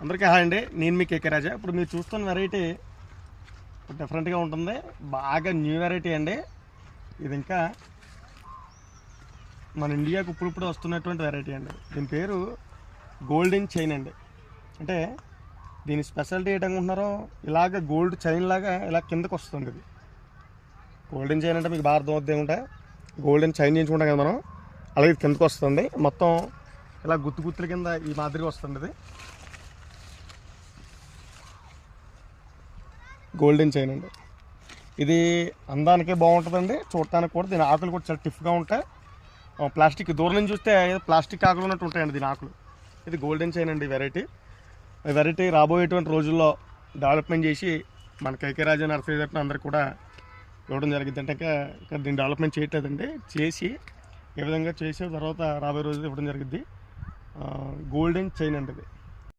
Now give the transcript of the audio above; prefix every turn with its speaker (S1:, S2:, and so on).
S1: అందరికీ హాయ్ అండి, నేను మీ కేకే రాజా. ఇప్పుడు మీరు చూస్తున్న వెరైటీ డిఫరెంట్గా ఉంటుంది, బాగా న్యూ వెరైటీ అండి. ఇది ఇంకా మన ఇండియాకు ఇప్పుడు వస్తున్నటువంటి వెరైటీ అండి. దీని పేరు గోల్డెన్ చైన్ అండి. అంటే దీని స్పెషాలిటీ ఏంటనుకుంటున్నారో, ఇలాగ గోల్డ్ చైన్ లాగా ఇలా కిందకు వస్తుంది. ఇది గోల్డెన్ చైన్ అంటే మీకు బాగా అర్థమవుతుంది. ఏమంటే గోల్డెన్ చైన్ చేయించుకుంటాం కదా మనం, అలాగే ఇది కిందకు వస్తుంది. మొత్తం ఇలా గుత్తుల కింద ఈ మాదిరిగా వస్తుంది. ఇది గోల్డెన్ చైన్ అండి. ఇది అందానికే బాగుంటుందండి, చూడటానికి కూడా. దీని ఆకులు కూడా చాలా టిఫ్గా ఉంటాయి. ప్లాస్టిక్ దూరం నుంచి చూస్తే ప్లాస్టిక్ ఆకులు ఉన్నట్టు ఉంటాయండి దీని ఆకులు. ఇది గోల్డెన్ చైన్ అండి వెరైటీ రాబోయేటువంటి రోజుల్లో డెవలప్మెంట్ చేసి మన కేకే రాజా నర్సరీ తరఫున అందరికి కూడా ఇవ్వడం జరిగింది. అంటే ఇంకా దీన్ని డెవలప్మెంట్ చేయట్లేదండి, చేసి ఏ విధంగా చేసిన తర్వాత రాబోయే రోజులు ఇవ్వడం జరిగింది. గోల్డెన్ చైన్ అండి ఇది.